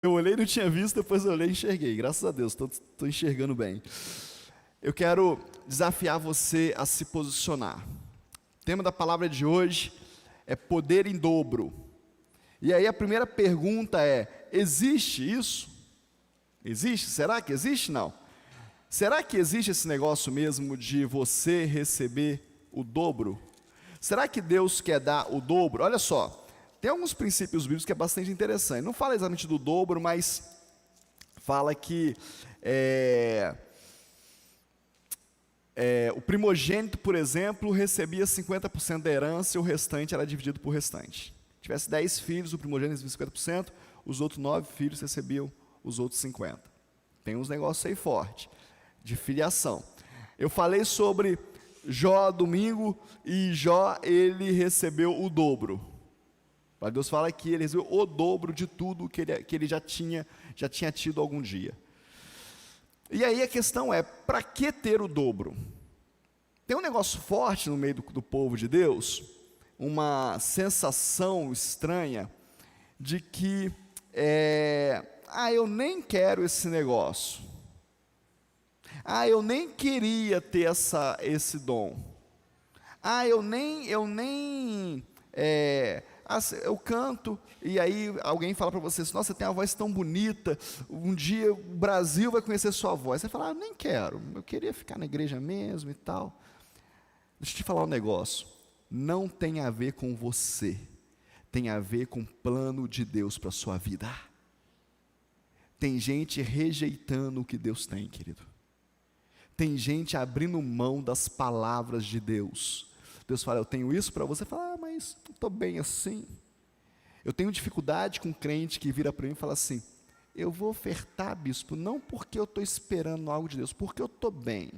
Eu olhei, não tinha visto, depois eu olhei e enxerguei. Graças a Deus, estou enxergando bem. Eu quero desafiar você a se posicionar. O tema da palavra de hoje é poder em dobro. E aí a primeira pergunta é: existe isso? Existe? Será que existe? Não. Será que existe esse negócio mesmo de você receber o dobro? Será que Deus quer dar o dobro? Olha só, tem alguns princípios bíblicos que é bastante interessante. Não fala exatamente do dobro, mas fala que o primogênito, por exemplo, recebia 50% da herança e o restante era dividido por restante. Se tivesse 10 filhos, o primogênito recebia 50%, os outros 9 filhos recebiam os outros 50%. Tem uns negócios aí fortes, de filiação. Eu falei sobre Jó domingo, e Jó, ele recebeu o dobro. Deus fala que ele recebeu o dobro de tudo que ele já tinha tido algum dia. E aí a questão é, para que ter o dobro? Tem um negócio forte no meio do povo de Deus, uma sensação estranha, de que, eu nem quero esse negócio. Eu nem queria ter esse dom. Eu canto, e aí alguém fala para você assim: nossa, você tem uma voz tão bonita, um dia o Brasil vai conhecer sua voz. Você fala: eu nem quero, eu queria ficar na igreja mesmo e tal. Deixa eu te falar um negócio, não tem a ver com você, tem a ver com o plano de Deus para a sua vida. Tem gente rejeitando o que Deus tem, querido. Tem gente abrindo mão das palavras de Deus. Deus fala: eu tenho isso para você. Fala: mas eu estou bem assim. Eu tenho dificuldade com crente que vira para mim e fala assim: eu vou ofertar, bispo, não porque eu estou esperando algo de Deus, porque eu estou bem.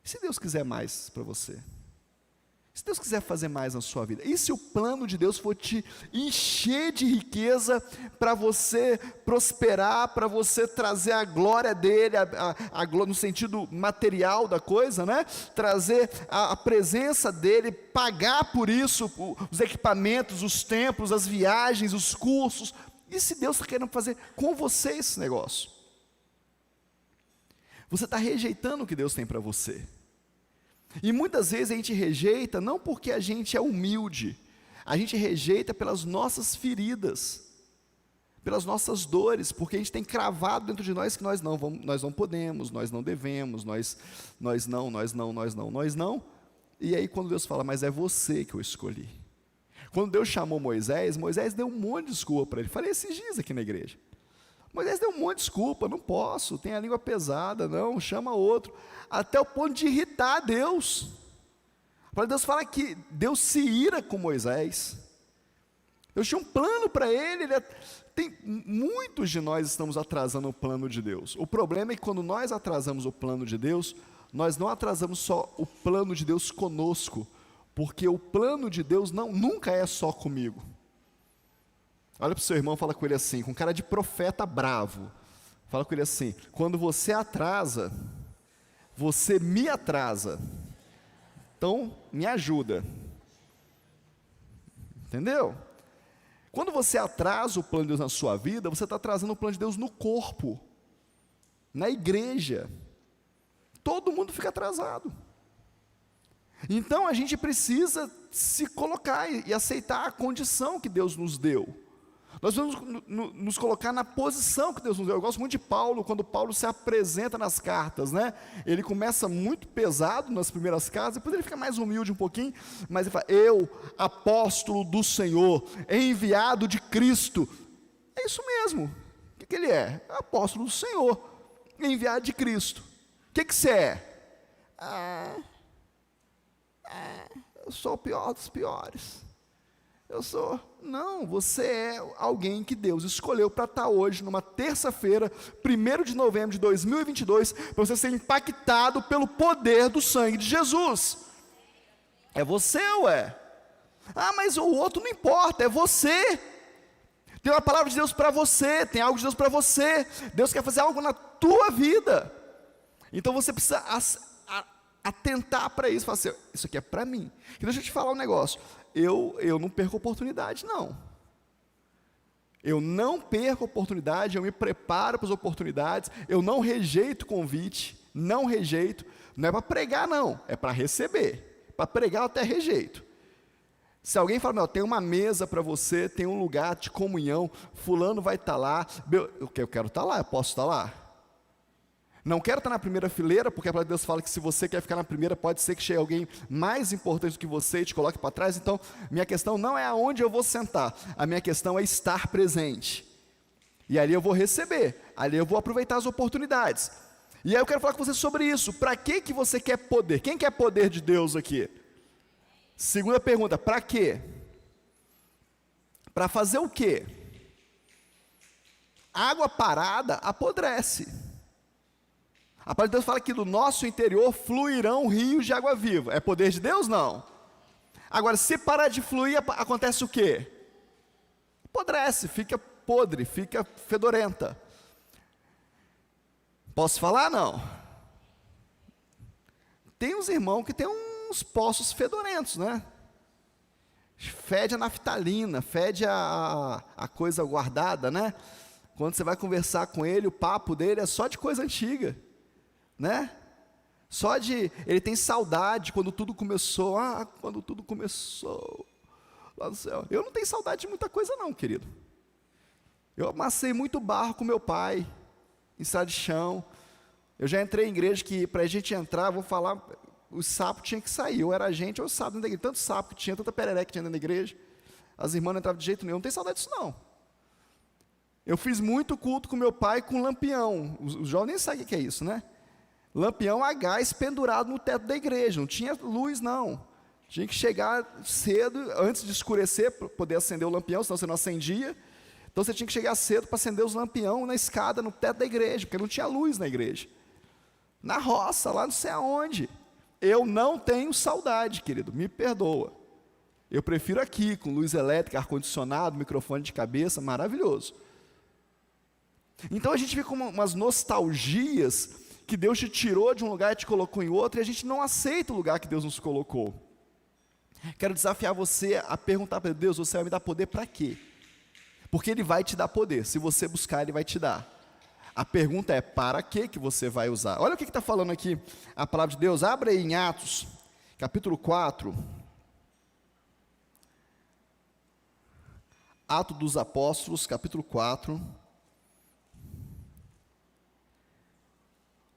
E se Deus quiser mais para você? Se Deus quiser fazer mais na sua vida? E se o plano de Deus for te encher de riqueza, para você prosperar, para você trazer a glória dele, a glória no sentido material da coisa, né? Trazer a presença dele, pagar por isso, os equipamentos, os templos, as viagens, os cursos. E se Deus está querendo fazer com você esse negócio? Você está rejeitando o que Deus tem para você. E muitas vezes a gente rejeita não porque a gente é humilde, a gente rejeita pelas nossas feridas, pelas nossas dores, porque a gente tem cravado dentro de nós que nós não podemos, nós não devemos, nós não. E aí quando Deus fala: mas é você que eu escolhi. Quando Deus chamou Moisés deu um monte de desculpa para ele. Falei esses dias aqui na igreja. Moisés deu um monte de desculpa: não posso, tenho a língua pesada, não, chama outro, até o ponto de irritar a Deus. Deus fala que Deus se ira com Moisés. Deus tinha um plano para ele. Muitos de nós estamos atrasando o plano de Deus. O problema é que quando nós atrasamos o plano de Deus, nós não atrasamos só o plano de Deus conosco, porque o plano de Deus nunca é só comigo. Olha para o seu irmão, fala com ele assim, com cara de profeta bravo. Fala com ele assim: quando você atrasa, você me atrasa. Então, me ajuda. Entendeu? Quando você atrasa o plano de Deus na sua vida, você está atrasando o plano de Deus no corpo, na igreja. Todo mundo fica atrasado. Então, a gente precisa se colocar e aceitar a condição que Deus nos deu. Nós vamos nos colocar na posição que Deus nos deu. Eu gosto muito de Paulo, quando Paulo se apresenta nas cartas, né? Ele começa muito pesado nas primeiras cartas, depois ele fica mais humilde um pouquinho, mas ele fala: eu, apóstolo do Senhor, enviado de Cristo. É isso mesmo. O que ele é? Apóstolo do Senhor, enviado de Cristo. O que você é? Eu sou o pior dos piores. Não, você é alguém que Deus escolheu para estar hoje, numa terça-feira, 1º de novembro de 2022, para você ser impactado pelo poder do sangue de Jesus. É você, ué. Mas o outro não importa, é você. Tem uma palavra de Deus para você, tem algo de Deus para você. Deus quer fazer algo na tua vida. Então você precisa atentar para isso, falar assim: isso aqui é para mim. E deixa eu te falar um negócio, eu não perco oportunidade, não. Eu não perco a oportunidade, eu me preparo para as oportunidades, eu não rejeito o convite, não rejeito. Não é para pregar, não, é para receber. Para pregar eu até rejeito. Se alguém fala, não, tem uma mesa para você, tem um lugar de comunhão, fulano vai estar lá, eu quero estar lá, eu posso estar lá. Não quero estar na primeira fileira, porque a palavra de Deus fala que se você quer ficar na primeira, pode ser que chegue alguém mais importante do que você e te coloque para trás. Então, minha questão não é aonde eu vou sentar, a minha questão é estar presente. E ali eu vou receber, ali eu vou aproveitar as oportunidades. E aí eu quero falar com você sobre isso. Para que você quer poder? Quem quer poder de Deus aqui? Segunda pergunta, para quê? Para fazer o quê? Água parada apodrece. A palavra de Deus fala que do nosso interior fluirão rios de água viva. É poder de Deus? Não. Agora, se parar de fluir, acontece o quê? Apodrece, fica podre, fica fedorenta. Posso falar? Não. Tem uns irmãos que tem uns poços fedorentos, né? Fede a naftalina, fede a coisa guardada, né? Quando você vai conversar com ele, o papo dele é só de coisa antiga, né? Só de, ele tem saudade quando tudo começou, quando tudo começou, lá no céu. Eu não tenho saudade de muita coisa não, querido. Eu amassei muito barro com meu pai, em estrada de chão. Eu já entrei em igreja que, para a gente entrar, vou falar, os sapos tinham que sair, ou era a gente ou o sapo dentro da igreja. Tanto sapo que tinha, tanta perereca que tinha dentro da igreja, as irmãs não entravam de jeito nenhum. Eu não tenho saudade disso não. Eu fiz muito culto com meu pai com lampião. Os jovens nem sabem o que é isso, né? Lampião a gás pendurado no teto da igreja, não tinha luz não. Tinha que chegar cedo, antes de escurecer, para poder acender o lampião, senão você não acendia. Então você tinha que chegar cedo para acender os lampião na escada, no teto da igreja, porque não tinha luz na igreja. Na roça, lá não sei aonde. Eu não tenho saudade, querido, me perdoa. Eu prefiro aqui, com luz elétrica, ar-condicionado, microfone de cabeça, maravilhoso. Então a gente fica com umas nostalgias que Deus te tirou de um lugar e te colocou em outro, e a gente não aceita o lugar que Deus nos colocou. Quero desafiar você a perguntar para Deus, você vai me dar poder para quê? Porque Ele vai te dar poder, se você buscar Ele vai te dar. A pergunta é, para que você vai usar? Olha o que está falando aqui a palavra de Deus, abre aí em Atos, capítulo 4, Atos dos Apóstolos, capítulo 4,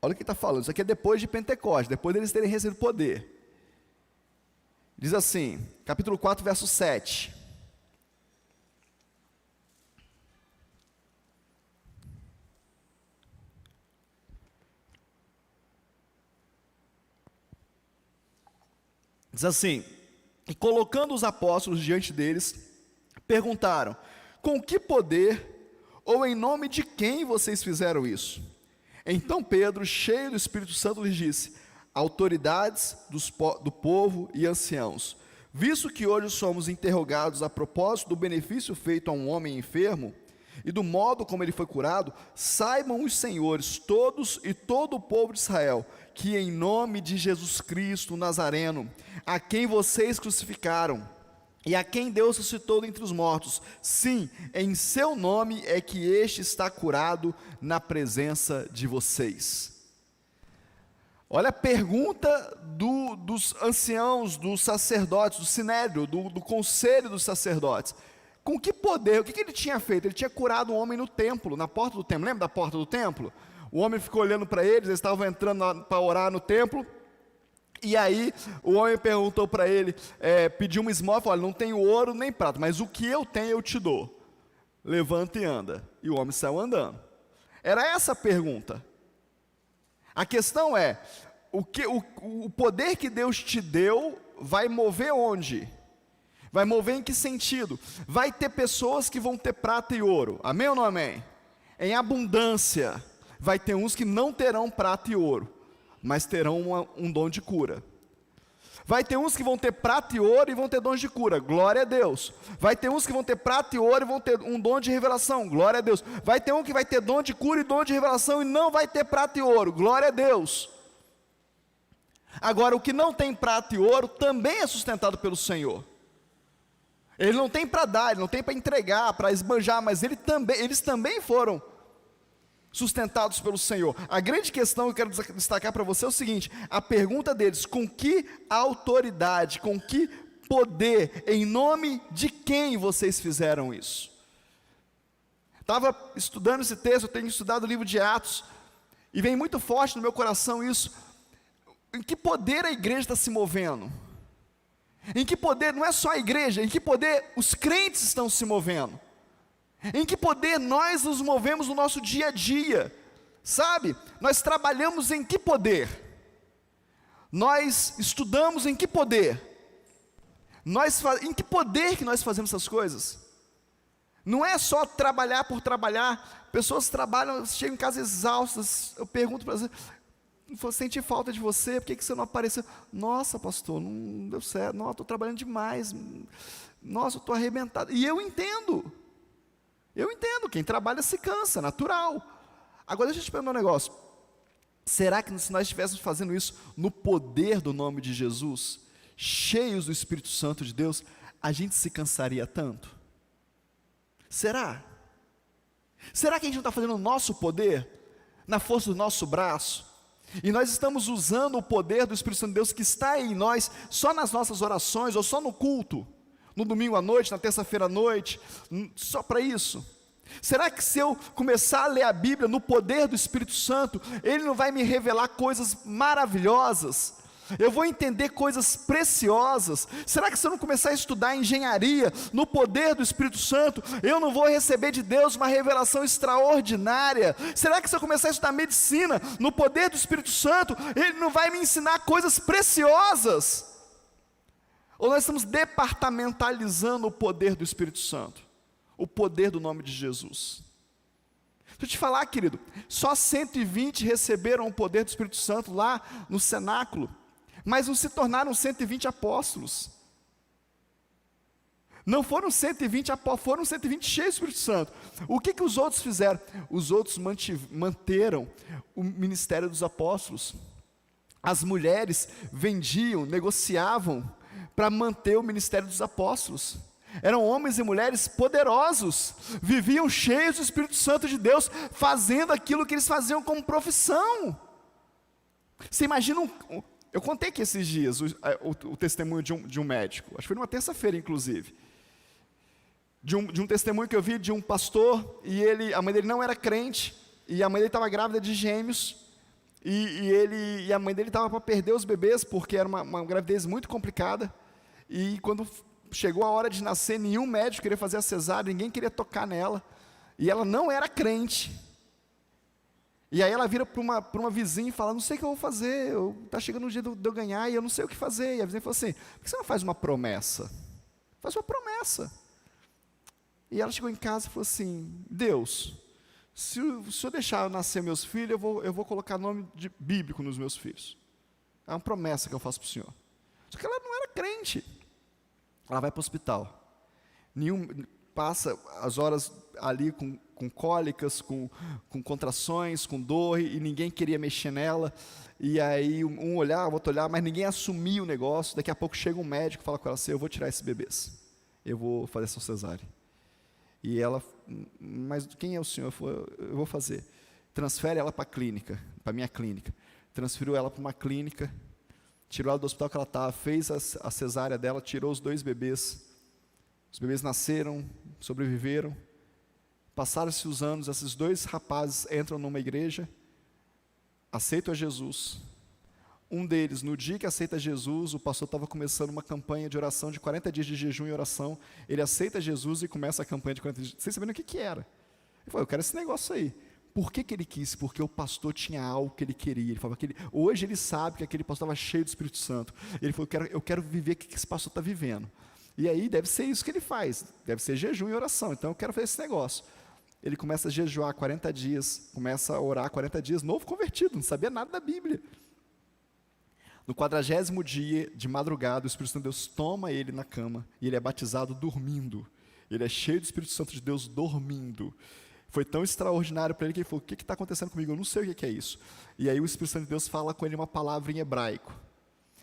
olha o que está falando, isso aqui é depois de Pentecostes, depois deles terem recebido poder. Diz assim, capítulo 4, verso 7. Diz assim, e colocando os apóstolos diante deles, perguntaram, com que poder ou em nome de quem vocês fizeram isso? Então Pedro, cheio do Espírito Santo, lhes disse, autoridades do povo e anciãos, visto que hoje somos interrogados a propósito do benefício feito a um homem enfermo, e do modo como ele foi curado, saibam os senhores, todos e todo o povo de Israel, que em nome de Jesus Cristo, Nazareno, a quem vocês crucificaram, e a quem Deus ressuscitou dentre os mortos, sim, em seu nome é que este está curado na presença de vocês. Olha a pergunta dos anciãos, dos sacerdotes, do sinédrio, do conselho dos sacerdotes. Com que poder, o que ele tinha feito? Ele tinha curado um homem no templo, na porta do templo, lembra da porta do templo? O homem ficou olhando para eles estavam entrando para orar no templo, e aí o homem perguntou para ele, pediu uma esmola, falou, não tenho ouro nem prata, mas o que eu tenho eu te dou, levanta e anda, e o homem saiu andando. Era essa a pergunta. A questão é, o poder que Deus te deu, vai mover onde? Vai mover em que sentido? Vai ter pessoas que vão ter prata e ouro, amém ou não amém? Em abundância. Vai ter uns que não terão prata e ouro, mas terão um dom de cura. Vai ter uns que vão ter prata e ouro e vão ter dons de cura, glória a Deus. Vai ter uns que vão ter prata e ouro e vão ter um dom de revelação, glória a Deus. Vai ter um que vai ter dom de cura e dom de revelação e não vai ter prata e ouro, glória a Deus. Agora, o que não tem prata e ouro também é sustentado pelo Senhor. Ele não tem para dar, ele não tem para entregar, para esbanjar, mas eles também foram sustentados pelo Senhor. A grande questão que eu quero destacar para você é o seguinte: a pergunta deles: com que autoridade, com que poder, em nome de quem vocês fizeram isso? Estava estudando esse texto, eu tenho estudado o livro de Atos, e vem muito forte no meu coração isso. Em que poder a igreja está se movendo? Em que poder, não é só a igreja, em que poder os crentes estão se movendo? Em que poder nós nos movemos no nosso dia a dia? Sabe? Nós trabalhamos em que poder? Nós estudamos em que poder? Em que poder que nós fazemos essas coisas? Não é só trabalhar por trabalhar. Pessoas trabalham, chegam em casa exaustas. Eu pergunto para você: senti falta de você, por que você não apareceu? Nossa, pastor, não deu certo. Nossa, estou trabalhando demais. Nossa, eu estou arrebentado. E eu entendo, quem trabalha se cansa, natural. Agora deixa eu te perguntar um negócio: será que se nós estivéssemos fazendo isso no poder do nome de Jesus, cheios do Espírito Santo de Deus, a gente se cansaria tanto? Será? Será que a gente não está fazendo o nosso poder, na força do nosso braço? E nós estamos usando o poder do Espírito Santo de Deus que está em nós, só nas nossas orações, ou só no culto, no domingo à noite, na terça-feira à noite, só para isso? Será que se eu começar a ler a Bíblia no poder do Espírito Santo, Ele não vai me revelar coisas maravilhosas? Eu vou entender coisas preciosas? Será que se eu não começar a estudar engenharia no poder do Espírito Santo, eu não vou receber de Deus uma revelação extraordinária? Será que se eu começar a estudar medicina no poder do Espírito Santo, Ele não vai me ensinar coisas preciosas? Ou nós estamos departamentalizando o poder do Espírito Santo, o poder do nome de Jesus? Deixa eu te falar, querido, só 120 receberam o poder do Espírito Santo lá no cenáculo, mas não se tornaram 120 apóstolos. Não foram 120 apóstolos, foram 120 cheios do Espírito Santo. O que os outros fizeram? Os outros manteram o ministério dos apóstolos. As mulheres vendiam, negociavam para manter o ministério dos apóstolos. Eram homens e mulheres poderosos, viviam cheios do Espírito Santo de Deus, fazendo aquilo que eles faziam como profissão. Você imagina eu contei aqui esses dias o testemunho de um médico, acho que foi numa terça-feira inclusive, de um testemunho que eu vi de um pastor, e a mãe dele não era crente, e a mãe dele estava grávida de gêmeos, e a mãe dele estava para perder os bebês, porque era uma gravidez muito complicada, e quando chegou a hora de nascer, nenhum médico queria fazer a cesárea, ninguém queria tocar nela, e ela não era crente. E aí ela vira para uma vizinha e fala: não sei o que eu vou fazer, está chegando o dia de eu ganhar e eu não sei o que fazer. E a vizinha falou assim: por que você não faz uma promessa? Faz uma promessa. E ela chegou em casa e falou assim: Deus, se o Senhor deixar eu nascer meus filhos, eu vou colocar nome bíblico nos meus filhos. É uma promessa que eu faço para o Senhor. Só que ela não era crente. Ela vai para o hospital. Passa as horas ali com cólicas, com contrações, com dor, e ninguém queria mexer nela. E aí um olhar, o outro olhar, mas ninguém assumia o negócio. Daqui a pouco chega um médico e fala com ela assim: eu vou tirar esses bebês, eu vou fazer essa cesárea. E ela: mas quem é o senhor? Eu vou fazer. Transfere ela para a clínica, para a minha clínica. Transferiu ela para uma clínica, tirou ela do hospital que ela estava, fez a cesárea dela, tirou os 2 bebês. Os bebês nasceram, sobreviveram. Passaram-se os anos, esses 2 rapazes entram numa igreja, aceitam a Jesus. Um deles, no dia que aceita Jesus, o pastor estava começando uma campanha de oração de 40 dias de jejum e oração. Ele aceita Jesus e começa a campanha de 40 dias, sem saber o que era. Ele falou: eu quero esse negócio aí. Por que ele quis? Porque o pastor tinha algo que ele queria. Ele falava que hoje ele sabe que aquele pastor estava cheio do Espírito Santo. Ele falou: eu quero viver o que esse pastor está vivendo. E aí deve ser isso que ele faz, deve ser jejum e oração. Então eu quero fazer esse negócio. Ele começa a jejuar 40 dias, começa a orar 40 dias, novo convertido, não sabia nada da Bíblia. No 40º dia, de madrugada, o Espírito Santo de Deus toma ele na cama, e ele é batizado dormindo. Ele é cheio do Espírito Santo de Deus dormindo. Foi tão extraordinário para ele que ele falou: o que está acontecendo comigo? Eu não sei o que é isso. E aí o Espírito Santo de Deus fala com ele uma palavra em hebraico.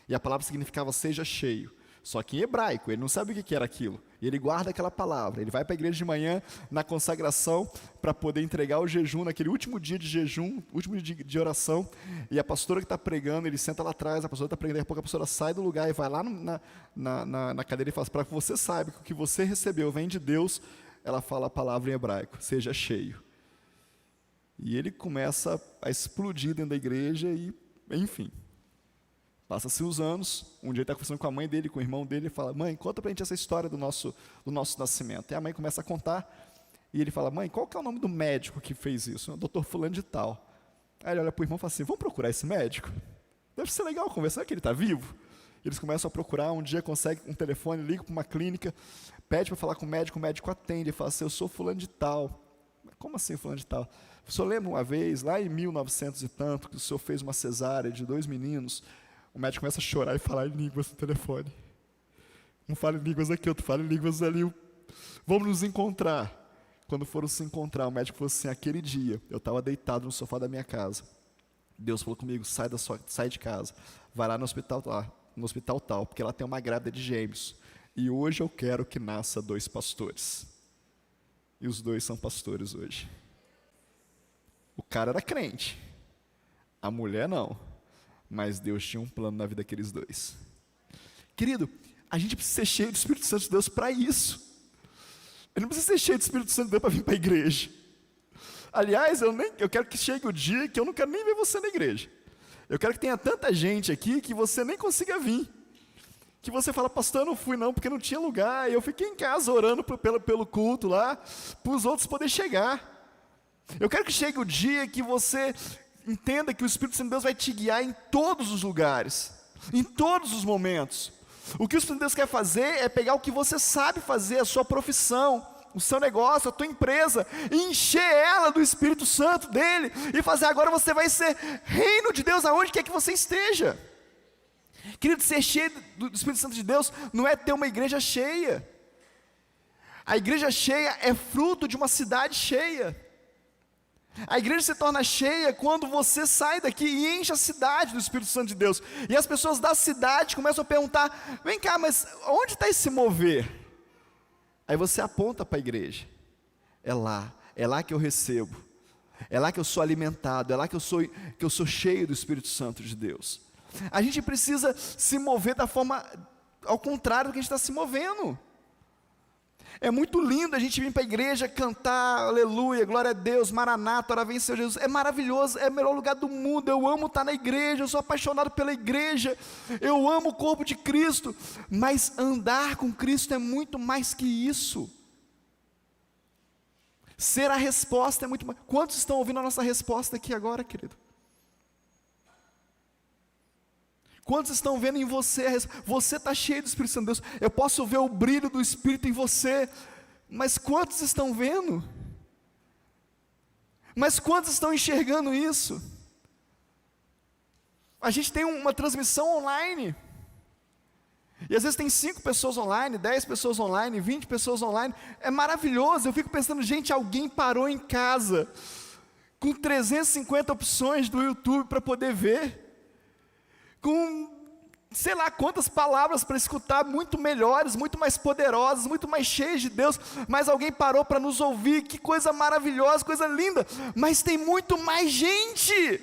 E a palavra significava: seja cheio. só que em hebraico, ele não sabe o que era aquilo. E ele guarda aquela palavra, ele vai para a igreja de manhã, na consagração, para poder entregar o jejum, naquele último dia de jejum, último dia de oração, e a pastora que está pregando, ele senta lá atrás, a pastora está pregando, daqui a pouco a pastora sai do lugar e vai lá na cadeira e fala, para que você saiba que o que você recebeu vem de Deus, ela fala a palavra em hebraico, seja cheio. E ele começa a explodir dentro da igreja e, enfim... Passa-se os anos, um dia ele está conversando com a mãe dele, com o irmão dele, e fala, mãe, conta pra gente essa história do nosso nascimento. E a mãe começa a contar, e ele fala, mãe, qual que é o nome do médico que fez isso? O doutor fulano de tal. Aí ele olha pro irmão e fala assim, vamos procurar esse médico? Deve ser legal conversar, que ele está vivo. Eles começam a procurar, um dia consegue um telefone, liga para uma clínica, pede para falar com o médico atende, e fala assim, eu sou fulano de tal. Como assim fulano de tal? O senhor lembra uma vez, lá em 1900 e tanto, que o senhor fez uma cesárea de 2 meninos, o médico começa a chorar e falar em línguas no telefone. Um fala em línguas aqui, outro fala em línguas ali. Vamos nos encontrar. Quando foram se encontrar, o médico falou assim, aquele dia, eu estava deitado no sofá da minha casa. Deus falou comigo, sai de casa, vai lá no hospital tal, porque ela tem uma grávida de gêmeos. E hoje eu quero que nasça 2 pastores. E os 2 são pastores hoje. O cara era crente, a mulher não. Mas Deus tinha um plano na vida daqueles 2. Querido, a gente precisa ser cheio do Espírito Santo de Deus para isso. Ele não precisa ser cheio do Espírito Santo de Deus para vir para a igreja. Aliás, eu quero que chegue o dia que eu não quero nem ver você na igreja. Eu quero que tenha tanta gente aqui que você nem consiga vir. Que você fala, pastor, eu não fui não, porque não tinha lugar. E eu fiquei em casa orando pelo culto lá, para os outros poderem chegar. Eu quero que chegue o dia que você... entenda que o Espírito Santo de Deus vai te guiar em todos os lugares, em todos os momentos. O que o Espírito de Deus quer fazer é pegar o que você sabe fazer, a sua profissão, o seu negócio, a tua empresa, e encher ela do Espírito Santo dele, e fazer agora você vai ser reino de Deus aonde quer que você esteja. Querido, ser cheio do Espírito Santo de Deus não é ter uma igreja cheia. A igreja cheia é fruto de uma cidade cheia. A igreja se torna cheia quando você sai daqui e enche a cidade do Espírito Santo de Deus. E as pessoas da cidade começam a perguntar, vem cá, mas onde está esse mover? Aí você aponta para a igreja. É lá que eu recebo. É lá que eu sou alimentado, é lá que eu sou cheio do Espírito Santo de Deus. A gente precisa se mover da forma ao contrário do que a gente está se movendo. É muito lindo a gente vir para a igreja cantar, aleluia, glória a Deus, maranata, ora vem Senhor Jesus, é maravilhoso, é o melhor lugar do mundo, eu amo estar na igreja, eu sou apaixonado pela igreja, eu amo o corpo de Cristo, mas andar com Cristo é muito mais que isso. Ser a resposta é muito mais. Quantos estão ouvindo a nossa resposta aqui agora, querido? Quantos estão vendo em você? Você está cheio do Espírito Santo de Deus. Eu posso ver o brilho do Espírito em você. Mas quantos estão vendo? Mas quantos estão enxergando isso? A gente tem uma transmissão online. E às vezes tem 5 pessoas online, 10 pessoas online, 20 pessoas online. É maravilhoso. Eu fico pensando, gente, alguém parou em casa com 350 opções do YouTube para poder ver. Com sei lá quantas palavras para escutar, muito melhores, muito mais poderosas, muito mais cheias de Deus, mas alguém parou para nos ouvir, que coisa maravilhosa, coisa linda, mas tem muito mais gente,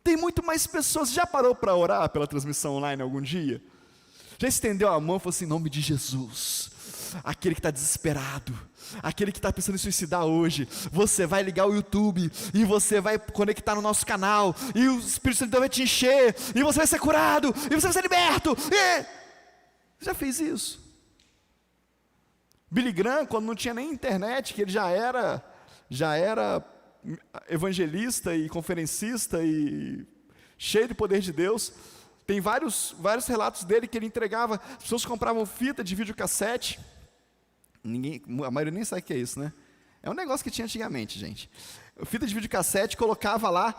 tem muito mais pessoas. Já parou para orar pela transmissão online algum dia? Já estendeu a mão e falou assim, em nome de Jesus, aquele que está desesperado, aquele que está pensando em suicidar hoje, você vai ligar o YouTube, e você vai conectar no nosso canal, e o Espírito Santo vai te encher, e você vai ser curado, e você vai ser liberto, já fez isso? Billy Graham, quando não tinha nem internet, que ele já era evangelista e conferencista, e cheio de poder de Deus, tem vários relatos dele que ele entregava, as pessoas compravam fita de videocassete, a maioria nem sabe o que é isso, né? É um negócio que tinha antigamente, gente. Fita de videocassete, colocava lá,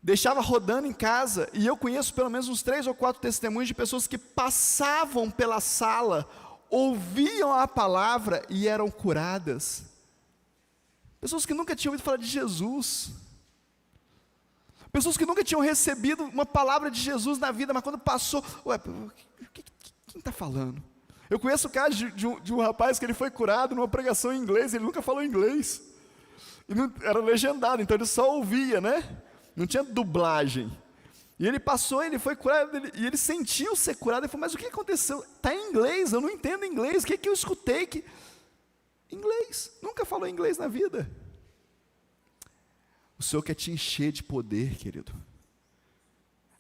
deixava rodando em casa, e eu conheço pelo menos uns 3 ou 4 testemunhos de pessoas que passavam pela sala, ouviam a palavra e eram curadas. Pessoas que nunca tinham ouvido falar de Jesus. Pessoas que nunca tinham recebido uma palavra de Jesus na vida, mas quando passou, ué, quem está falando? Eu conheço o caso de um rapaz que ele foi curado numa pregação em inglês, ele nunca falou inglês. E não, era legendado, então ele só ouvia, né? Não tinha dublagem. E ele passou, ele foi curado, e ele sentiu ser curado. Ele falou, mas o que aconteceu? Está em inglês, eu não entendo inglês. O que eu escutei? Inglês, nunca falou inglês na vida. O Senhor quer te encher de poder, querido.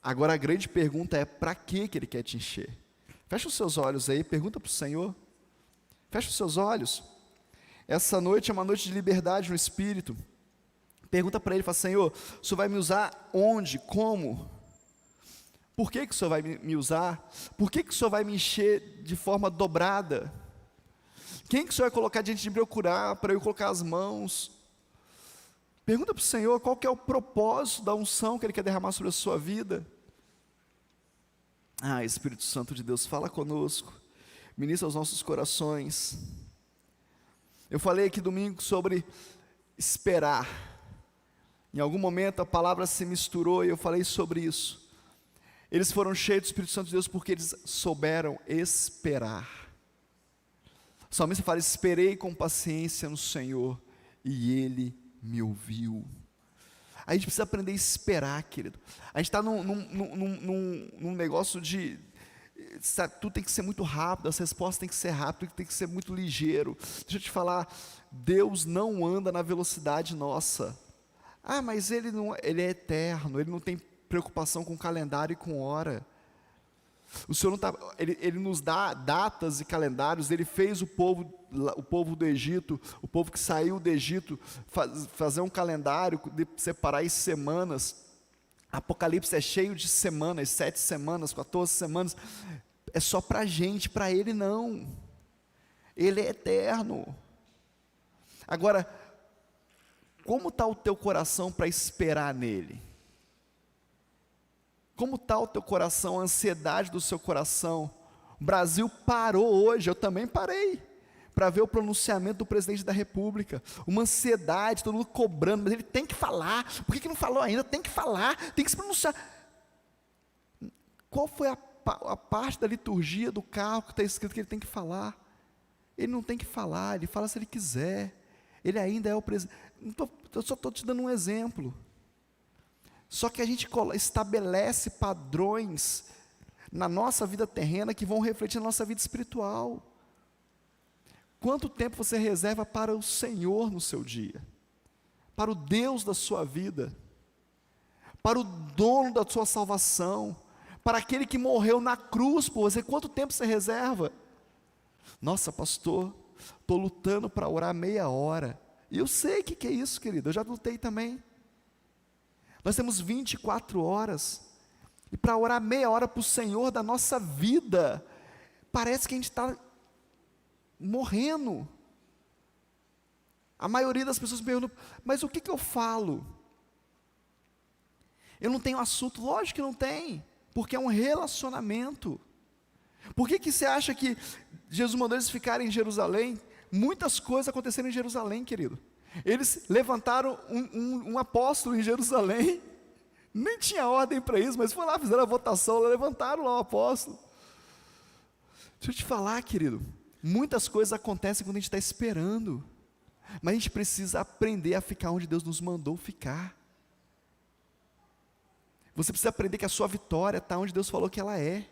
Agora a grande pergunta é, para que Ele quer te encher? Fecha os seus olhos aí, pergunta para o Senhor. Fecha os seus olhos. Essa noite é uma noite de liberdade no Espírito. Pergunta para Ele, fala, Senhor, o Senhor vai me usar onde, como? Por que o Senhor vai me usar? Por que o Senhor vai me encher de forma dobrada? Quem que o Senhor vai colocar diante de me procurar, para eu colocar as mãos? Pergunta para o Senhor, qual que é o propósito da unção que Ele quer derramar sobre a sua vida? Espírito Santo de Deus, fala conosco, ministra aos nossos corações. Eu falei aqui domingo sobre esperar. Em algum momento a palavra se misturou e eu falei sobre isso. Eles foram cheios do Espírito Santo de Deus porque eles souberam esperar. O salmista fala, esperei com paciência no Senhor e Ele me ouviu. A gente precisa aprender a esperar, querido. A gente está num negócio de, sabe, tudo tem que ser muito rápido, as respostas têm que ser rápidas, tem que ser muito ligeiro. Deixa eu te falar, Deus não anda na velocidade nossa. Mas Ele é eterno, Ele não tem preocupação com calendário e com hora. O Senhor não tá, ele nos dá datas e calendários. Ele fez o povo do Egito, o povo que saiu do Egito, fazer um calendário, separar em semanas. Apocalipse é cheio de semanas, 7 semanas, 14 semanas. É só para a gente, para Ele não. Ele é eterno. Agora, como está o teu coração para esperar nele? Como está o teu coração, a ansiedade do seu coração? O Brasil parou hoje, eu também parei, para ver o pronunciamento do presidente da República. Uma ansiedade, todo mundo cobrando, mas ele tem que falar. Por que não falou ainda? Tem que falar, tem que se pronunciar. Qual foi a parte da liturgia do carro que está escrito que ele tem que falar? Ele não tem que falar, ele fala se ele quiser. Ele ainda é o presidente. Eu só estou te dando um exemplo. Só que a gente estabelece padrões na nossa vida terrena que vão refletir na nossa vida espiritual. Quanto tempo você reserva para o Senhor no seu dia? Para o Deus da sua vida? Para o dono da sua salvação? Para aquele que morreu na cruz por você? Quanto tempo você reserva? Nossa, pastor, estou lutando para orar meia hora. E eu sei o que é isso, querido, eu já lutei também. Nós temos 24 horas, e para orar meia hora para o Senhor da nossa vida, parece que a gente está morrendo. A maioria das pessoas me perguntam, mas o que eu falo? Eu não tenho assunto? Lógico que não tem, porque é um relacionamento. Por que você acha que Jesus mandou eles ficarem em Jerusalém? Muitas coisas aconteceram em Jerusalém, querido. Eles levantaram um apóstolo em Jerusalém, nem tinha ordem para isso, mas foi lá, fizeram a votação, levantaram lá o apóstolo. Deixa eu te falar, querido, muitas coisas acontecem quando a gente está esperando, mas a gente precisa aprender a ficar onde Deus nos mandou ficar. Você precisa aprender que a sua vitória está onde Deus falou que ela é.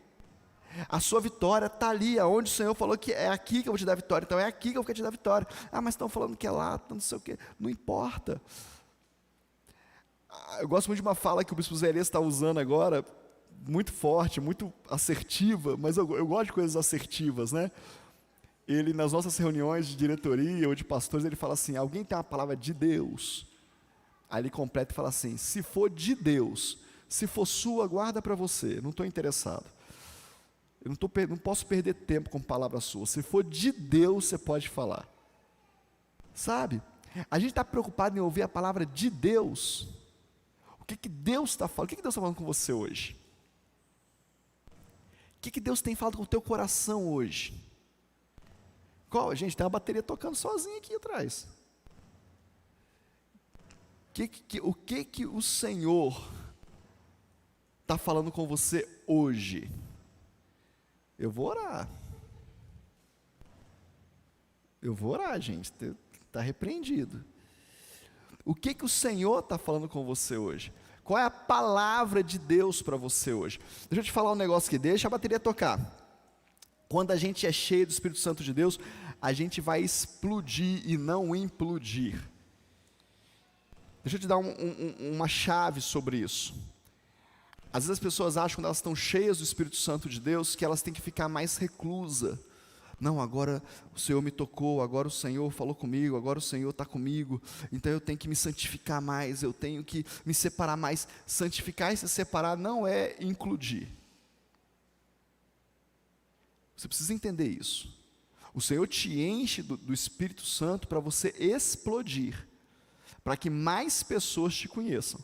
A sua vitória está ali, aonde o Senhor falou que é aqui que eu vou te dar vitória, então é aqui que eu vou te dar vitória. Mas estão falando que é lá, não sei o quê, não importa. Eu gosto muito de uma fala que o bispo Zé Elias está usando agora, muito forte, muito assertiva, mas eu gosto de coisas assertivas, né? Ele, nas nossas reuniões de diretoria ou de pastores, ele fala assim, alguém tem uma palavra de Deus? Aí ele completa e fala assim, se for de Deus, se for sua, guarda para você, não estou interessado. Eu não posso perder tempo com palavra sua. Se for de Deus, você pode falar. Sabe? A gente está preocupado em ouvir a palavra de Deus. O que Deus está falando? O que Deus está falando com você hoje? O que Deus tem falado com o teu coração hoje? Gente, tem uma bateria tocando sozinha aqui atrás. O que o Senhor está falando com você hoje? Eu vou orar. Gente, está repreendido. O que o Senhor está falando com você hoje? Qual é a palavra de Deus para você hoje? Deixa eu te falar um negócio aqui, deixa a bateria tocar. Quando a gente é cheio do Espírito Santo de Deus, a gente vai explodir e não implodir. Deixa eu te dar uma chave sobre isso. Às vezes as pessoas acham, quando elas estão cheias do Espírito Santo de Deus, que elas têm que ficar mais reclusa. Não, agora o Senhor me tocou, agora o Senhor falou comigo, agora o Senhor está comigo, então eu tenho que me santificar mais, eu tenho que me separar mais. Santificar e se separar não é incluir. Você precisa entender isso. O Senhor te enche do Espírito Santo para você explodir, para que mais pessoas te conheçam,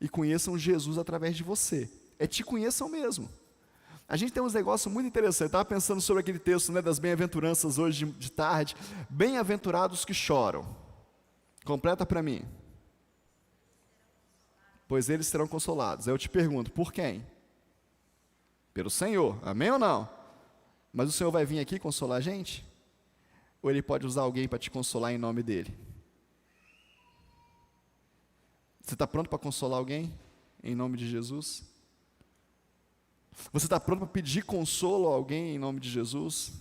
e conheçam Jesus através de você. Te conheçam mesmo. A gente tem uns negócios muito interessantes. Eu estava pensando sobre aquele texto, né, das bem-aventuranças hoje de tarde. Bem-aventurados que choram. Completa para mim. Pois eles serão consolados. Aí eu te pergunto, por quem? Pelo Senhor, amém ou não? Mas o Senhor vai vir aqui consolar a gente? Ou Ele pode usar alguém para te consolar em nome dEle? Você está pronto para consolar alguém em nome de Jesus? Você está pronto para pedir consolo a alguém em nome de Jesus?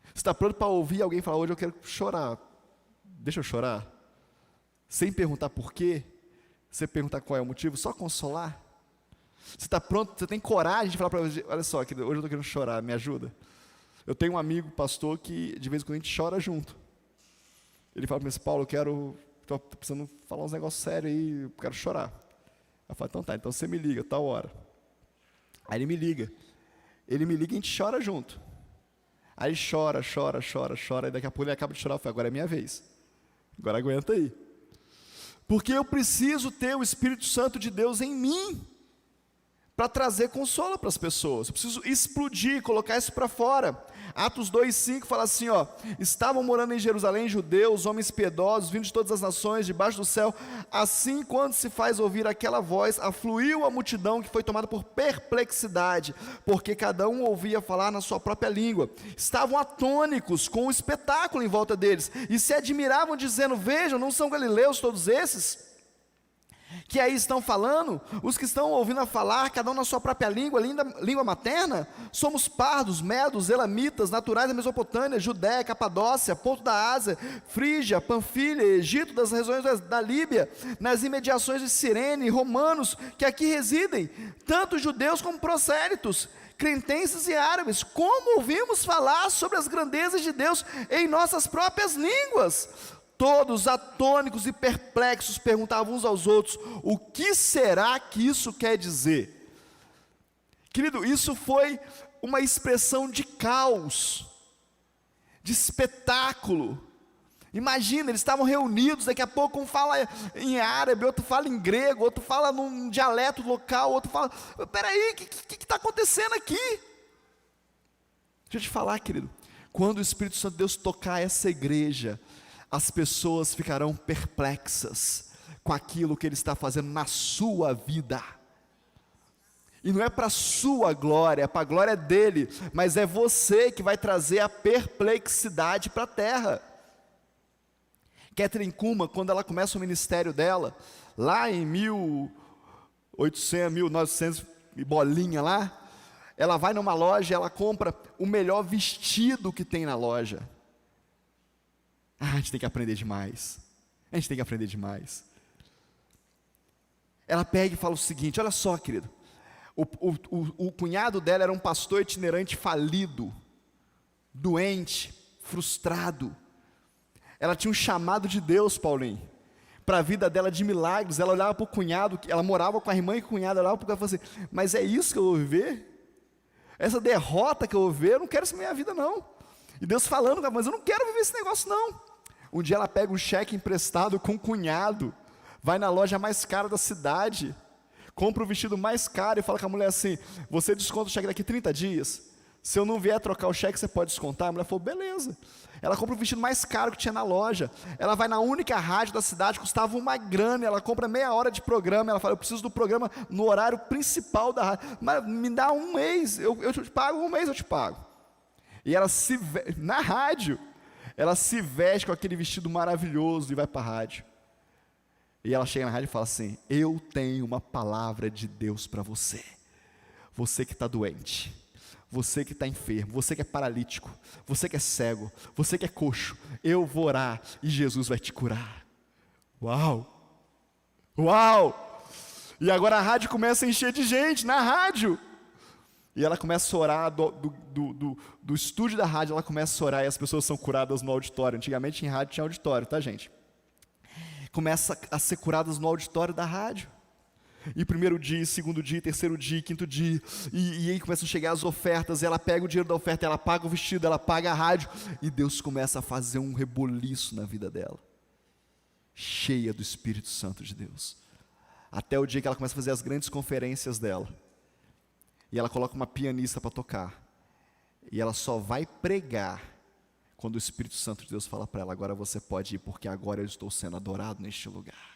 Você está pronto para ouvir alguém falar, hoje eu quero chorar, deixa eu chorar? Sem perguntar por quê, sem perguntar qual é o motivo, só consolar? Você está pronto, você tem coragem de falar para ele, olha só, hoje eu estou querendo chorar, me ajuda? Eu tenho um amigo, pastor, que de vez em quando a gente chora junto. Ele fala para mim, Paulo, estou precisando falar uns negócios sérios aí, eu quero chorar. Eu falo, então tá, então você me liga, tal hora. Aí ele me liga e a gente chora junto. Aí chora, e daqui a pouco ele acaba de chorar, eu falo, agora é minha vez, agora aguenta aí. Porque eu preciso ter o Espírito Santo de Deus em mim, para trazer consolo para as pessoas. Eu preciso explodir, colocar isso para fora. Atos 2:5 fala assim, ó, estavam morando em Jerusalém judeus, homens piedosos, vindos de todas as nações, debaixo do céu. Assim, quando se faz ouvir aquela voz, afluiu a multidão, que foi tomada por perplexidade, porque cada um ouvia falar na sua própria língua. Estavam atônicos com o espetáculo em volta deles, e se admiravam, dizendo, vejam, não são galileus todos esses que aí estão falando? Os que estão ouvindo a falar, cada um na sua própria língua, língua materna? Somos pardos, medos, elamitas, naturais da Mesopotâmia, Judéia, Capadócia, Ponto da Ásia, Frígia, Panfilha, Egito, das regiões da Líbia, nas imediações de Cirene, romanos que aqui residem, tanto judeus como prosélitos, cretenses e árabes. Como ouvimos falar sobre as grandezas de Deus em nossas próprias línguas? Todos atônicos e perplexos perguntavam uns aos outros, o que será que isso quer dizer? Querido, isso foi uma expressão de caos, de espetáculo. Imagina, eles estavam reunidos, daqui a pouco um fala em árabe, outro fala em grego, outro fala num dialeto local, outro fala, peraí, o que está acontecendo aqui? Deixa eu te falar, querido, quando o Espírito Santo de Deus tocar essa igreja, as pessoas ficarão perplexas com aquilo que Ele está fazendo na sua vida. E não é para a sua glória, é para a glória dEle, mas é você que vai trazer a perplexidade para a terra. Catherine Kuhlman, quando ela começa o ministério dela, lá em 1800, 1900 e bolinha lá, ela vai numa loja e ela compra o melhor vestido que tem na loja. A gente tem que aprender demais. Ela pega e fala o seguinte, olha só, querido. O cunhado dela era um pastor itinerante falido, doente, frustrado. Ela tinha um chamado de Deus, Paulinho, para a vida dela de milagres. Ela olhava para o cunhado, ela morava com a irmã e o cunhado, olhava para o cunhado e falava assim, mas é isso que eu vou viver? Essa derrota que eu vou viver, eu não quero isso na minha vida não. E Deus falando, mas eu não quero viver esse negócio não. Um dia ela pega um cheque emprestado com o cunhado, vai na loja mais cara da cidade, compra o vestido mais caro e fala com a mulher assim, você desconta o cheque daqui 30 dias, se eu não vier trocar o cheque, você pode descontar? A mulher falou, beleza. Ela compra o vestido mais caro que tinha na loja. Ela vai na única rádio da cidade, custava uma grana. Ela compra meia hora de programa. Ela fala, eu preciso do programa no horário principal da rádio. Mas me dá um mês, eu te pago, um mês eu te pago. E ela na rádio, ela se veste com aquele vestido maravilhoso e vai para a rádio. E ela chega na rádio e fala assim, eu tenho uma palavra de Deus para você. Você que está doente. Você que está enfermo, você que é paralítico, você que é cego, você que é coxo, eu vou orar e Jesus vai te curar. Uau! Uau! E agora a rádio começa a encher de gente, na rádio. E ela começa a orar, do estúdio da rádio, ela começa a orar e as pessoas são curadas no auditório. Antigamente em rádio tinha auditório, tá, gente? Começa a ser curadas no auditório da rádio. E primeiro dia, segundo dia, terceiro dia, quinto dia, e aí começam a chegar as ofertas, ela pega o dinheiro da oferta, ela paga o vestido, ela paga a rádio, e Deus começa a fazer um reboliço na vida dela, cheia do Espírito Santo de Deus, até o dia que ela começa a fazer as grandes conferências dela, e ela coloca uma pianista para tocar, e ela só vai pregar, quando o Espírito Santo de Deus fala para ela, agora você pode ir, porque agora eu estou sendo adorado neste lugar.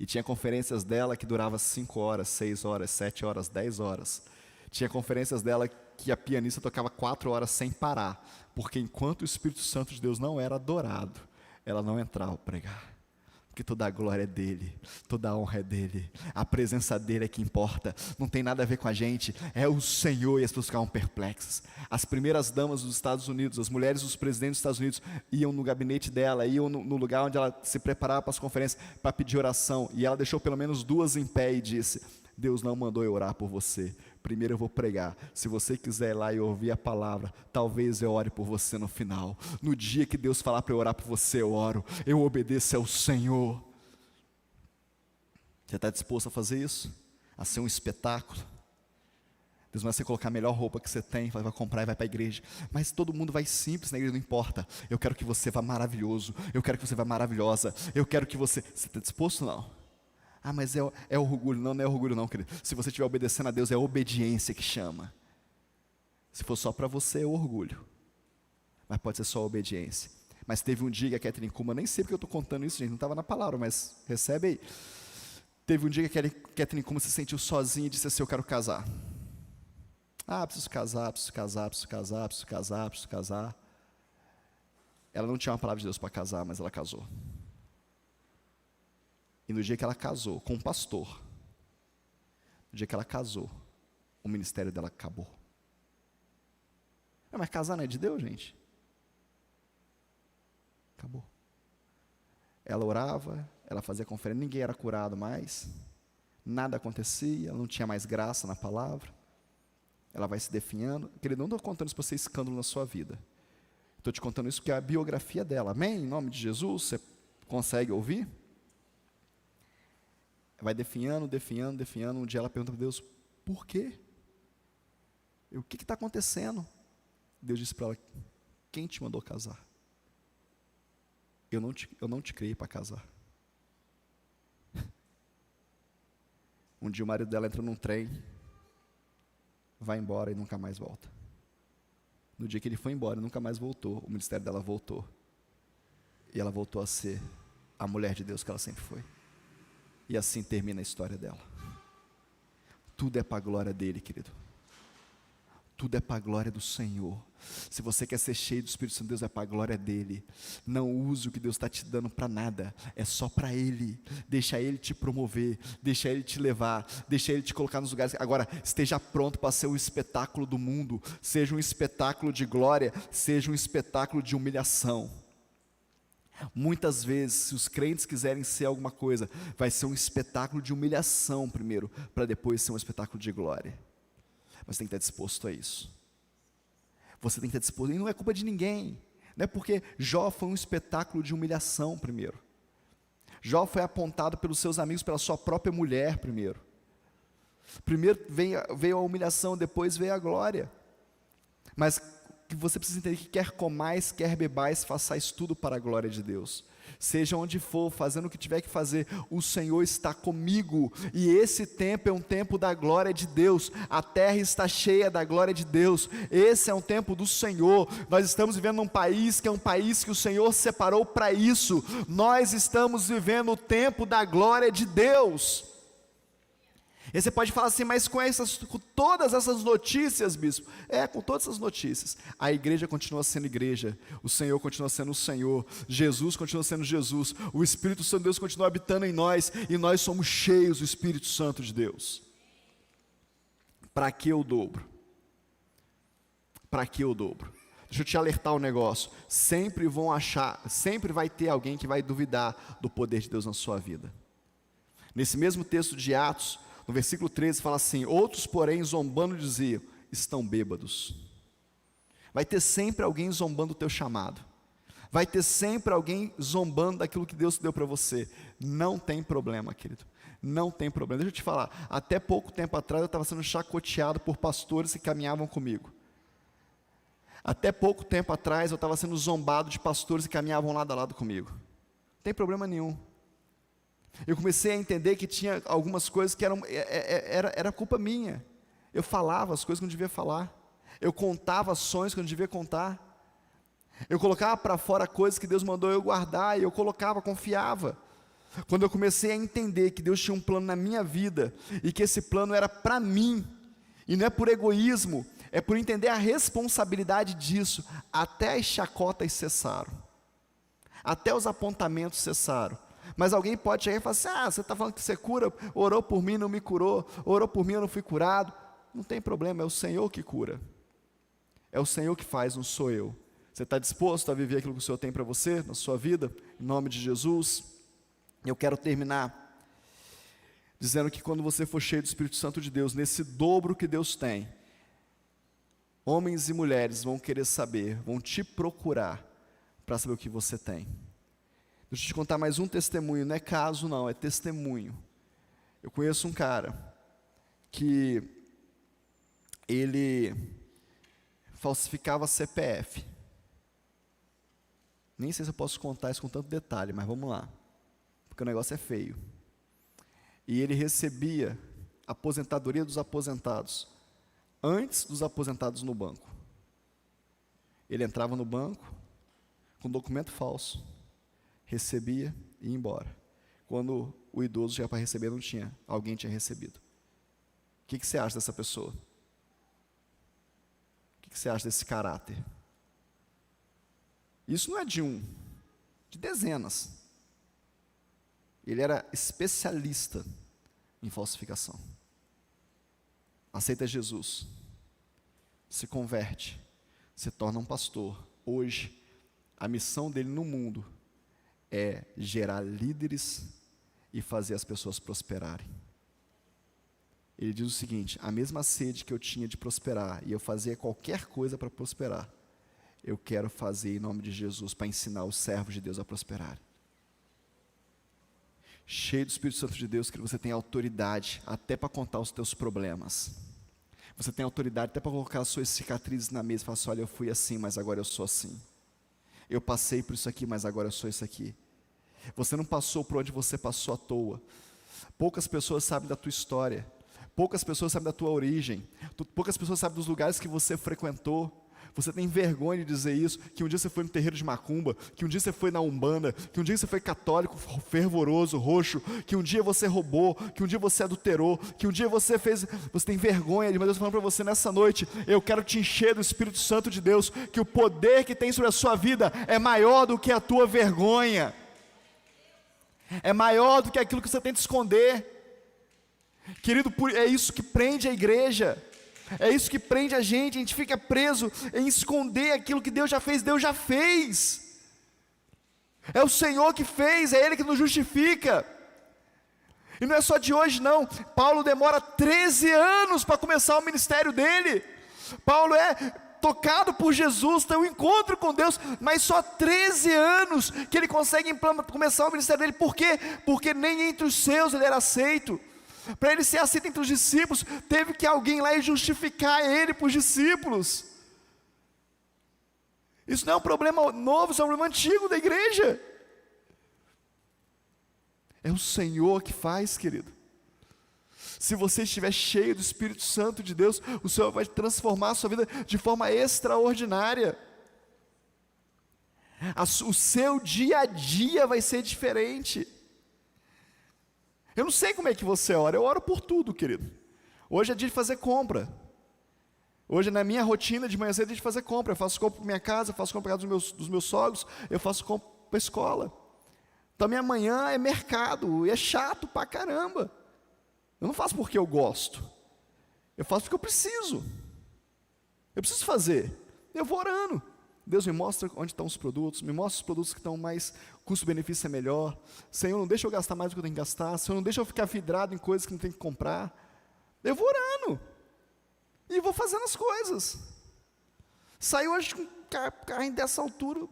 E tinha conferências dela que duravam 5 horas, 6 horas, 7 horas, 10 horas. Tinha conferências dela que a pianista tocava 4 horas sem parar. Porque enquanto o Espírito Santo de Deus não era adorado, ela não entrava para pregar. Porque toda a glória é dele, toda a honra é dele. A presença dele é que importa. Não tem nada a ver com a gente, é o Senhor. E as pessoas ficavam perplexas. As primeiras damas dos Estados Unidos, as mulheres dos presidentes dos Estados Unidos, iam no gabinete dela, iam no lugar onde ela se preparava para as conferências, para pedir oração. E ela deixou pelo menos 2 em pé e disse, Deus não mandou eu orar por você. Primeiro eu vou pregar. Se você quiser ir lá e ouvir a palavra, talvez eu ore por você no final. No dia que Deus falar para eu orar por você, eu oro. Eu obedeço ao Senhor. Você está disposto a fazer isso? A ser um espetáculo? Deus vai você colocar a melhor roupa que você tem, vai comprar e vai para a igreja. Mas todo mundo vai simples na igreja, não importa. Eu quero que você vá maravilhoso. Eu quero que você vá maravilhosa. Eu quero que você... Você está disposto ou não? Ah, mas é orgulho. Não é orgulho não, querido. Se você estiver obedecendo a Deus, é obediência que chama. Se for só para você, é orgulho. Mas pode ser só obediência. Mas teve um dia que a Catherine Kuhlman, nem sei porque eu estou contando isso, gente, não estava na palavra, mas recebe aí. Teve um dia que a Catherine Kuhlman se sentiu sozinha e disse assim, eu quero casar. Ah, preciso casar. Ela não tinha uma palavra de Deus para casar, mas ela casou. E no dia que ela casou com um pastor, no dia que ela casou, o ministério dela acabou. Mas casar não é de Deus, gente? Acabou. Ela orava, ela fazia conferência, ninguém era curado mais, nada acontecia, ela não tinha mais graça na palavra, ela vai se definhando. Querido, não estou contando isso para ser escândalo na sua vida, estou te contando isso porque é a biografia dela, amém? Em nome de Jesus, você consegue ouvir? Vai definhando, um dia ela pergunta para Deus, por quê? O que está acontecendo? Deus disse para ela, quem te mandou casar? Eu não te criei para casar. Um dia o marido dela entra num trem, vai embora e nunca mais volta. No dia que ele foi embora e nunca mais voltou, o ministério dela voltou. E ela voltou a ser a mulher de Deus que ela sempre foi. E assim termina a história dela. Tudo é para a glória dele, querido. Tudo é para a glória do Senhor. Se você quer ser cheio do Espírito Santo de Deus, é para a glória dele. Não use o que Deus está te dando para nada. É só para ele. Deixa ele te promover. Deixa ele te levar. Deixa ele te colocar nos lugares. Agora, esteja pronto para ser o espetáculo do mundo. Seja um espetáculo de glória. Seja um espetáculo de humilhação. Muitas vezes, se os crentes quiserem ser alguma coisa, vai ser um espetáculo de humilhação primeiro, para depois ser um espetáculo de glória. Mas tem que estar disposto a isso. Você tem que estar disposto, e não é culpa de ninguém, não é porque Jó foi um espetáculo de humilhação primeiro. Jó foi apontado pelos seus amigos, pela sua própria mulher primeiro. Primeiro veio a humilhação, depois veio a glória. Mas que você precisa entender que quer comais, quer bebais, façais tudo para a glória de Deus. Seja onde for, fazendo o que tiver que fazer, o Senhor está comigo, e esse tempo é um tempo da glória de Deus, a terra está cheia da glória de Deus, esse é um tempo do Senhor. Nós estamos vivendo num país que é um país que o Senhor separou para isso, nós estamos vivendo o tempo da glória de Deus. E você pode falar assim, mas com todas essas notícias, bispo, com todas essas notícias, a igreja continua sendo igreja, o Senhor continua sendo o Senhor, Jesus continua sendo Jesus, o Espírito Santo de Deus continua habitando em nós, e nós somos cheios do Espírito Santo de Deus. Para que o dobro? Para que o dobro? Deixa eu te alertar um negócio, sempre vai ter alguém que vai duvidar do poder de Deus na sua vida. Nesse mesmo texto de Atos, no versículo 13 fala assim, outros porém zombando diziam, estão bêbados. Vai ter sempre alguém zombando do teu chamado, vai ter sempre alguém zombando daquilo que Deus deu para você, não tem problema, querido, não tem problema. Deixa eu te falar, até pouco tempo atrás eu estava sendo chacoteado por pastores que caminhavam comigo, até pouco tempo atrás eu estava sendo zombado de pastores que caminhavam lado a lado comigo, não tem problema nenhum. Eu comecei a entender que tinha algumas coisas que era culpa minha. Eu falava as coisas que não devia falar. Eu contava sonhos que não devia contar. Eu colocava para fora coisas que Deus mandou eu guardar, e eu colocava, confiava. Quando eu comecei a entender que Deus tinha um plano na minha vida, e que esse plano era para mim, e não é por egoísmo, é por entender a responsabilidade disso, até as chacotas cessaram. Até os apontamentos cessaram. Mas alguém pode chegar e falar assim, você está falando que você cura, orou por mim, não me curou, orou por mim, eu não fui curado. Não tem problema, é o Senhor que cura, é o Senhor que faz, não sou eu. Você está disposto a viver aquilo que o Senhor tem para você, na sua vida, em nome de Jesus? Eu quero terminar dizendo que quando você for cheio do Espírito Santo de Deus, nesse dobro que Deus tem, homens e mulheres vão querer saber, vão te procurar, para saber o que você tem. Deixa eu te contar mais um testemunho, não é caso não, é testemunho. Eu conheço um cara que ele falsificava CPF. Nem sei se eu posso contar isso com tanto detalhe, mas vamos lá, porque o negócio é feio. E ele recebia a aposentadoria dos aposentados, antes dos aposentados no banco. Ele entrava no banco com documento falso, recebia e ia embora. Quando o idoso já para receber não tinha, alguém tinha recebido. O que você acha dessa pessoa? O que você acha desse caráter? Isso não é de um, de dezenas. Ele era especialista em falsificação. Aceita Jesus, se converte, se torna um pastor. Hoje, a missão dele no mundo é gerar líderes e fazer as pessoas prosperarem. Ele diz o seguinte, a mesma sede que eu tinha de prosperar, e eu fazia qualquer coisa para prosperar, eu quero fazer em nome de Jesus, para ensinar os servos de Deus a prosperarem. Cheio do Espírito Santo de Deus, que você tem autoridade até para contar os teus problemas. Você tem autoridade até para colocar as suas cicatrizes na mesa e falar assim, olha, eu fui assim, mas agora eu sou assim. Eu passei por isso aqui, mas agora eu sou isso aqui. Você não passou por onde você passou à toa. Poucas pessoas sabem da tua história. Poucas pessoas sabem da tua origem. Poucas pessoas sabem dos lugares que você frequentou. Você tem vergonha de dizer isso, que um dia você foi no terreiro de macumba, que um dia você foi na umbanda, que um dia você foi católico, fervoroso, roxo, que um dia você roubou, que um dia você adulterou, que um dia você tem vergonha, mas Deus falando para você nessa noite, eu quero te encher do Espírito Santo de Deus, que o poder que tem sobre a sua vida é maior do que a tua vergonha, é maior do que aquilo que você tenta esconder. Querido, é isso que prende a igreja. É isso que prende a gente fica preso em esconder aquilo que Deus já fez. Deus já fez, é o Senhor que fez, é Ele que nos justifica, e não é só de hoje não. Paulo demora 13 anos para começar o ministério dele. Paulo é tocado por Jesus, tem um encontro com Deus, mas só 13 anos que ele consegue começar o ministério dele. Por quê? Porque nem entre os seus ele era aceito. Para ele ser aceito entre os discípulos, teve que alguém lá e justificar ele para os discípulos. Isso não é um problema novo, isso é um problema antigo da igreja. É o Senhor que faz, querido. Se você estiver cheio do Espírito Santo de Deus, o Senhor vai transformar a sua vida de forma extraordinária. O seu dia a dia vai ser diferente. Eu não sei como é que você ora, eu oro por tudo, querido. Hoje é dia de fazer compra. Hoje na minha rotina de manhã cedo é dia de fazer compra. Eu faço compra para minha casa, eu faço compra para casa dos meus sogros, eu faço compra para a escola. Então minha manhã é mercado, e é chato pra caramba. Eu não faço porque eu gosto, eu faço porque eu preciso. Eu preciso fazer, eu vou orando. Deus me mostra onde estão os produtos, me mostra os produtos que estão mais, custo-benefício é melhor. Senhor, não deixa eu gastar mais do que eu tenho que gastar. Senhor, não deixa eu ficar vidrado em coisas que não tenho que comprar. Eu vou orando, e vou fazendo as coisas. Saí hoje com um carrinho dessa altura,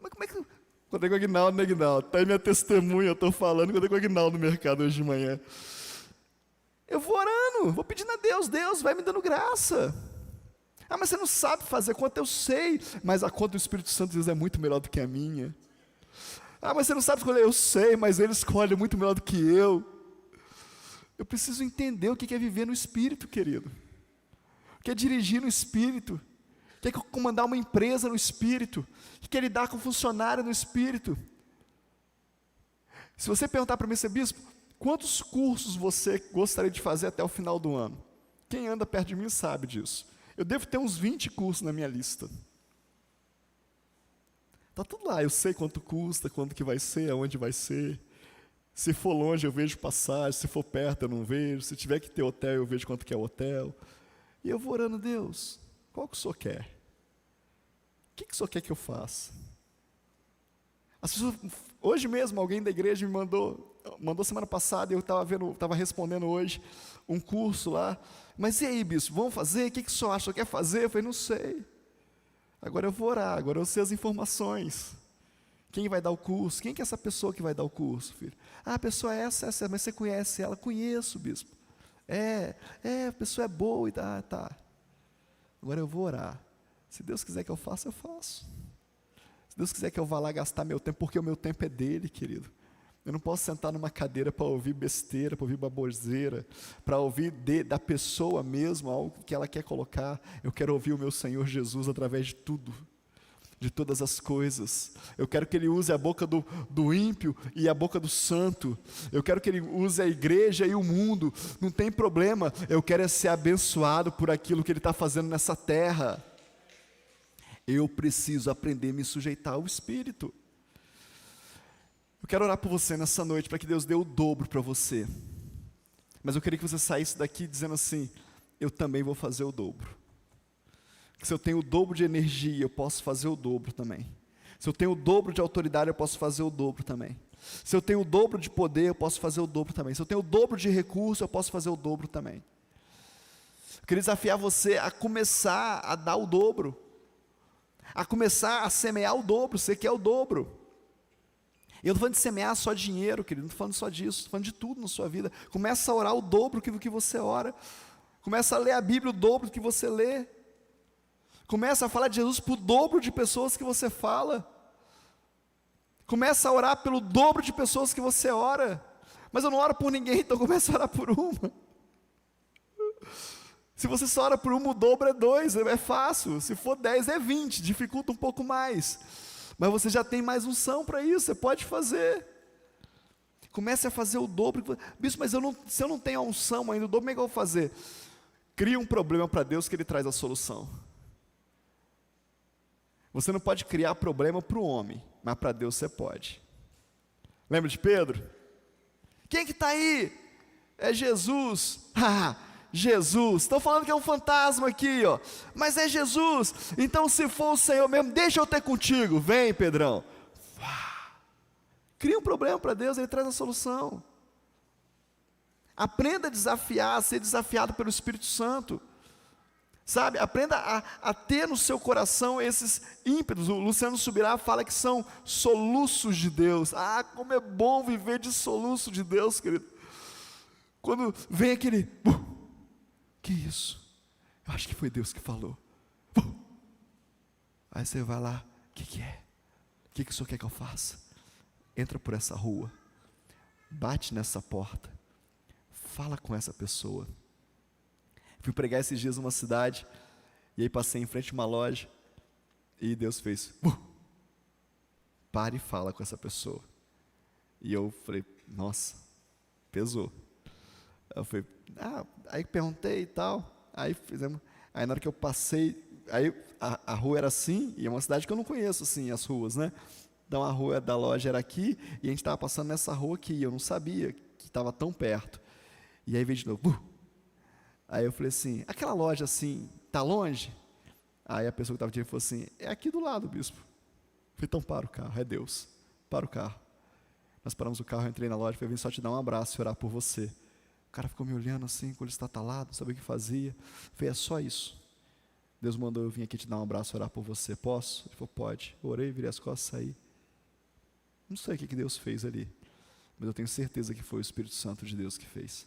mas como é que... Contei com o Aguinaldo, né, Aguinaldo? Está aí minha testemunha, eu estou falando, contei com o Aguinaldo no mercado hoje de manhã. Eu vou orando, vou pedindo a Deus, Deus vai me dando graça. Ah, mas você não sabe fazer a conta, eu sei, mas a conta do Espírito Santo de Deus é muito melhor do que a minha. Ah, mas você não sabe escolher, eu sei, mas Ele escolhe muito melhor do que eu. Eu preciso entender o que é viver no Espírito, querido. O que é dirigir no Espírito. O que é comandar uma empresa no Espírito. O que é lidar com funcionário no Espírito. Se você perguntar para mim, bispo, quantos cursos você gostaria de fazer até o final do ano? Quem anda perto de mim sabe disso. Eu devo ter uns 20 cursos na minha lista. Está tudo lá, eu sei quanto custa, quanto que vai ser, aonde vai ser. Se for longe eu vejo passagem, se for perto eu não vejo, se tiver que ter hotel eu vejo quanto que é o hotel. E eu vou orando, Deus, qual que o Senhor quer? O que o Senhor quer que eu faça? As pessoas, hoje mesmo alguém da igreja me mandou semana passada, e eu estava respondendo hoje, um curso lá, mas e aí, bispo, vamos fazer? O que o senhor acha? O senhor quer fazer? Eu falei, não sei. Agora eu vou orar, agora eu sei as informações. Quem vai dar o curso? Quem que é essa pessoa que vai dar o curso, filho? Ah, a pessoa é essa, mas você conhece ela? Conheço, bispo. A pessoa é boa e tá. Agora eu vou orar. Se Deus quiser que eu faça, eu faço. Se Deus quiser que eu vá lá gastar meu tempo, porque o meu tempo é dele, querido. Eu não posso sentar numa cadeira para ouvir besteira, para ouvir baboseira, para ouvir da pessoa mesmo, algo que ela quer colocar. Eu quero ouvir o meu Senhor Jesus através de tudo, de todas as coisas. Eu quero que Ele use a boca do ímpio e a boca do santo. Eu quero que Ele use a igreja e o mundo. Não tem problema, eu quero ser abençoado por aquilo que Ele está fazendo nessa terra. Eu preciso aprender a me sujeitar ao Espírito. Eu quero orar por você nessa noite, para que Deus dê o dobro para você. Mas eu queria que você saísse daqui dizendo assim, eu também vou fazer o dobro. Se eu tenho o dobro de energia, eu posso fazer o dobro também. Se eu tenho o dobro de autoridade, eu posso fazer o dobro também. Se eu tenho o dobro de poder, eu posso fazer o dobro também. Se eu tenho o dobro de recurso, eu posso fazer o dobro também. Eu queria desafiar você a começar a dar o dobro. A começar a semear o dobro, você quer o dobro. Eu não estou falando de semear só dinheiro, querido, não estou falando só disso, estou falando de tudo na sua vida. Começa a orar o dobro do que você ora. Começa a ler a Bíblia o dobro do que você lê. Começa a falar de Jesus para o dobro de pessoas que você fala. Começa a orar pelo dobro de pessoas que você ora. Mas eu não oro por ninguém, então começa a orar por uma. Se você só ora por uma, o dobro é 2, é fácil. Se for 10, é 20, dificulta um pouco mais. Mas você já tem mais unção para isso, você pode fazer. Comece a fazer o dobro. Bispo, mas se eu não tenho a unção ainda, o dobro, como é que eu vou fazer? Cria um problema para Deus que Ele traz a solução. Você não pode criar problema para o homem, mas para Deus você pode. Lembra de Pedro? Quem que está aí? É Jesus. Jesus, estão falando que é um fantasma aqui, ó. Mas é Jesus, então se for o Senhor mesmo, deixa eu ter contigo, vem Pedrão. Cria um problema para Deus, Ele traz a solução. Aprenda a desafiar, a ser desafiado pelo Espírito Santo. Sabe, aprenda a ter no seu coração esses ímpetos. O Luciano Subirá fala que são soluços de Deus. Ah, como é bom viver de soluço de Deus, querido. Quando vem aquele... que isso? Eu acho que foi Deus que falou. Aí você vai lá, que é? O que o senhor quer que eu faça? Entra por essa rua, bate nessa porta, fala com essa pessoa. Fui pregar esses dias numa cidade, e aí passei em frente a uma loja, e Deus fez, para e fala com essa pessoa. E eu falei, nossa, pesou. Eu falei, aí perguntei e tal, aí fizemos, aí na hora que eu passei, aí a rua era assim, e é uma cidade que eu não conheço assim, as ruas, né? Então a rua da loja era aqui, e a gente estava passando nessa rua aqui, eu não sabia que estava tão perto. E aí veio de novo, aí eu falei assim, aquela loja assim, tá longe? Aí a pessoa que estava dirigindo falou assim, é aqui do lado, bispo. Eu falei, então para o carro, é Deus, para o carro. Nós paramos o carro, eu entrei na loja, falei, vim só te dar um abraço e orar por você. O cara ficou me olhando assim, com ele estatalado, não sabia o que fazia. Eu falei, é só isso. Deus mandou eu vir aqui te dar um abraço e orar por você, posso? Ele falou, pode. Eu orei, virei as costas e saí. Não sei o que Deus fez ali, mas eu tenho certeza que foi o Espírito Santo de Deus que fez,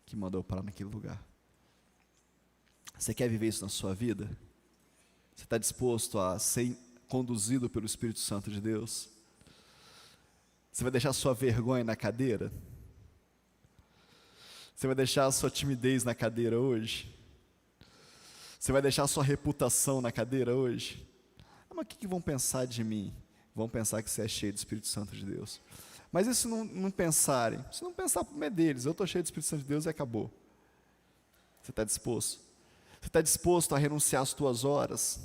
que mandou eu parar naquele lugar. Você quer viver isso na sua vida? Você está disposto a ser conduzido pelo Espírito Santo de Deus? Você vai deixar a sua vergonha na cadeira? Você vai deixar a sua timidez na cadeira hoje? Você vai deixar a sua reputação na cadeira hoje? Mas o que vão pensar de mim? Vão pensar que você é cheio do Espírito Santo de Deus. Mas e se não pensarem? Se não pensar, por meio deles, eu estou cheio do Espírito Santo de Deus e acabou. Você está disposto? Você está disposto a renunciar às tuas horas?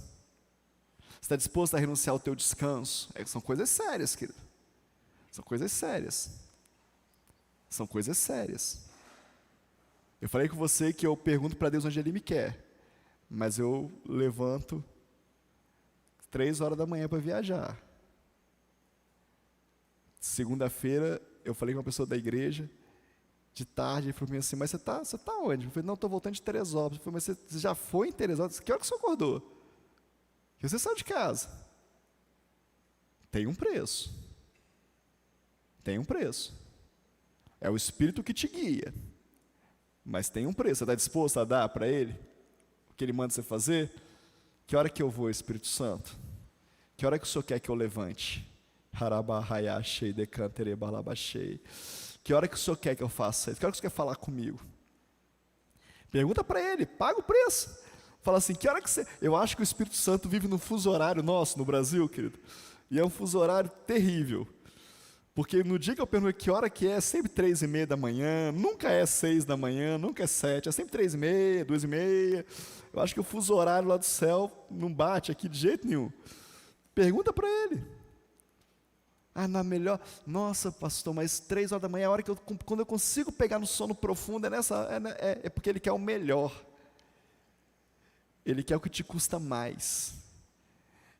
Você está disposto a renunciar ao teu descanso? São coisas sérias, querido. São coisas sérias. São coisas sérias. Eu falei com você que eu pergunto para Deus onde Ele me quer, mas eu levanto 3 horas da manhã para viajar. Segunda-feira, eu falei com uma pessoa da igreja, de tarde, ele falou para mim assim, mas você tá onde? Eu falei, não, estou voltando de Teresópolis. Eu falei, mas você já foi em Teresópolis? Que hora que você acordou? Que você saiu de casa? Tem um preço. Tem um preço. É o Espírito que te guia. Mas tem um preço. Você está disposto a dar para Ele o que Ele manda você fazer? Que hora que eu vou, Espírito Santo? Que hora que o Senhor quer que eu levante? Que hora que o Senhor quer que eu faça isso? Que hora que o Senhor quer falar comigo? Pergunta para Ele, paga o preço. Fala assim, que hora que você... Eu acho que o Espírito Santo vive no fuso horário nosso, no Brasil, querido. E é um fuso horário terrível. Porque no dia que eu pergunto que hora que é sempre 3:30 da manhã, nunca é 6 da manhã, nunca é 7, é sempre 3:30, 2:30. Eu acho que o fuso horário lá do céu não bate aqui de jeito nenhum. Pergunta para Ele. Na melhor, nossa pastor, mas 3 horas da manhã é a hora que quando eu consigo pegar no sono profundo, é porque Ele quer o melhor. Ele quer o que te custa mais.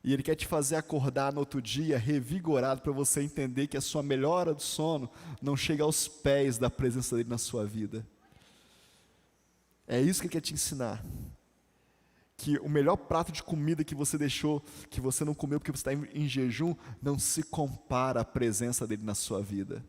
E Ele quer te fazer acordar no outro dia revigorado para você entender que a sua melhor hora do sono não chega aos pés da presença dEle na sua vida. É isso que Ele quer te ensinar. Que o melhor prato de comida que você deixou, que você não comeu porque você está em jejum, não se compara à presença dEle na sua vida.